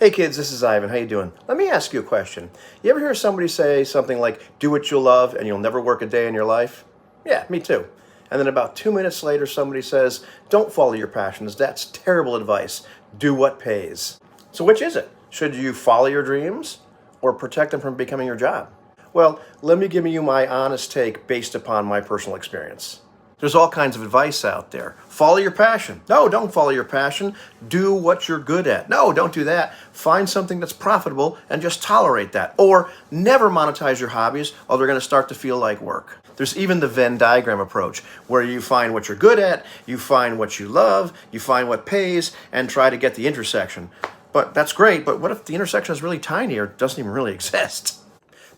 Hey kids, this is Ivan. How you doing? Let me ask you a question. You ever hear somebody say something like, do what you love and you'll never work a day in your life? Yeah, me too. And then about 2 minutes later, somebody says, don't follow your passions. That's terrible advice. Do what pays. So which is it? Should you follow your dreams or protect them from becoming your job? Well, let me give you my honest take based upon my personal experience. There's all kinds of advice out there. Follow your passion. No, don't follow your passion. Do what you're good at. No, don't do that. Find something that's profitable and just tolerate that. Or never monetize your hobbies or they're going to start to feel like work. There's even the Venn diagram approach where you find what you're good at, you find what you love, you find what pays, and try to get the intersection. But that's great, but what if the intersection is really tiny or doesn't even really exist?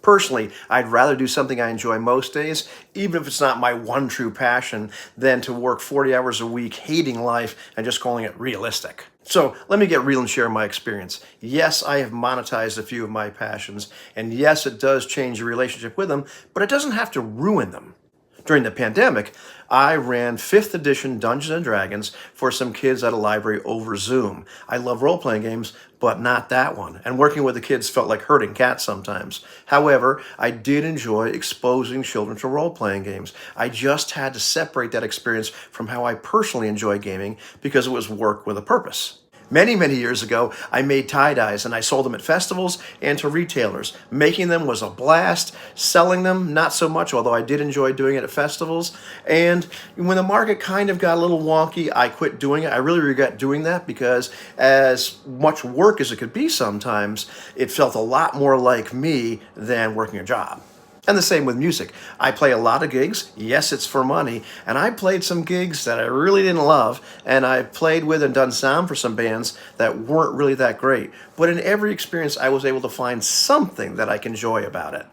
Personally, I'd rather do something I enjoy most days, even if it's not my one true passion, than to work 40 hours a week hating life and just calling it realistic. So let me get real and share my experience. Yes, I have monetized a few of my passions, and yes, it does change your relationship with them, but it doesn't have to ruin them. During the pandemic, I ran 5th edition Dungeons & Dragons for some kids at a library over Zoom. I love role-playing games, but not that one. And working with the kids felt like herding cats sometimes. However, I did enjoy exposing children to role-playing games. I just had to separate that experience from how I personally enjoy gaming because it was work with a purpose. Many, many years ago, I made tie-dyes and I sold them at festivals and to retailers. Making them was a blast. Selling them, not so much, although I did enjoy doing it at festivals. And when the market kind of got a little wonky, I quit doing it. I really regret doing that because as much work as it could be sometimes, it felt a lot more like me than working a job. And the same with music. I play a lot of gigs. Yes, it's for money. And I played some gigs that I really didn't love. And I played with and done sound for some bands that weren't really that great. But in every experience, I was able to find something that I can enjoy about it.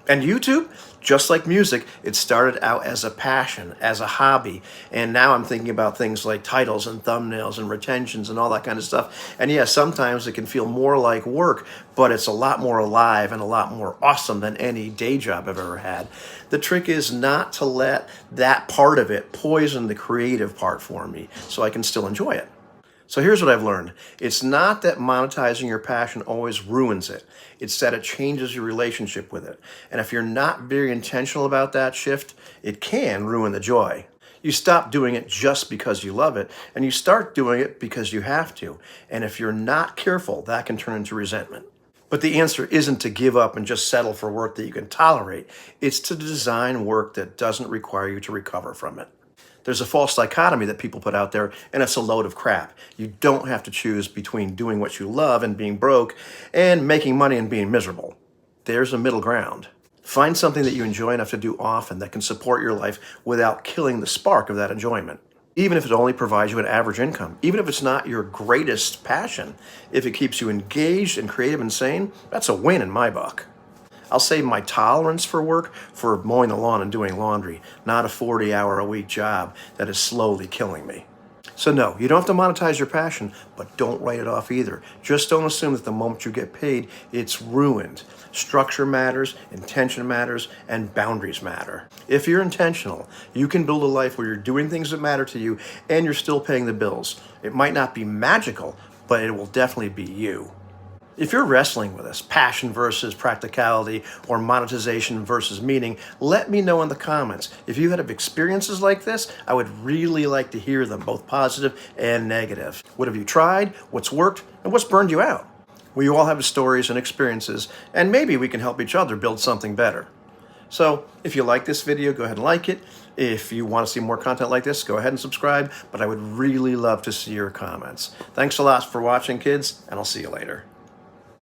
And YouTube, just like music, it started out as a passion, as a hobby. And now I'm thinking about things like titles and thumbnails and retentions and all that kind of stuff. And yeah, sometimes it can feel more like work, but it's a lot more alive and a lot more awesome than any day job I've ever had. The trick is not to let that part of it poison the creative part for me so I can still enjoy it. So here's what I've learned. It's not that monetizing your passion always ruins it. It's that it changes your relationship with it. And if you're not very intentional about that shift, it can ruin the joy. You stop doing it just because you love it, and you start doing it because you have to. And if you're not careful, that can turn into resentment. But the answer isn't to give up and just settle for work that you can tolerate. It's to design work that doesn't require you to recover from it. There's a false dichotomy that people put out there, and it's a load of crap. You don't have to choose between doing what you love and being broke and making money and being miserable. There's a middle ground. Find something that you enjoy enough to do often that can support your life without killing the spark of that enjoyment. Even if it only provides you an average income, even if it's not your greatest passion, if it keeps you engaged and creative and sane, that's a win in my book. I'll save my tolerance for work for mowing the lawn and doing laundry, not a 40-hour-a-week job that is slowly killing me. So no, you don't have to monetize your passion, but don't write it off either. Just don't assume that the moment you get paid, it's ruined. Structure matters, intention matters, and boundaries matter. If you're intentional, you can build a life where you're doing things that matter to you and you're still paying the bills. It might not be magical, but it will definitely be you. If you're wrestling with this, passion versus practicality or monetization versus meaning, let me know in the comments. If you had experiences like this, I would really like to hear them, both positive and negative. What have you tried? What's worked? And what's burned you out? We all have stories and experiences, and maybe we can help each other build something better. So if you like this video, go ahead and like it. If you want to see more content like this, go ahead and subscribe, but I would really love to see your comments. Thanks a lot for watching, kids, and I'll see you later.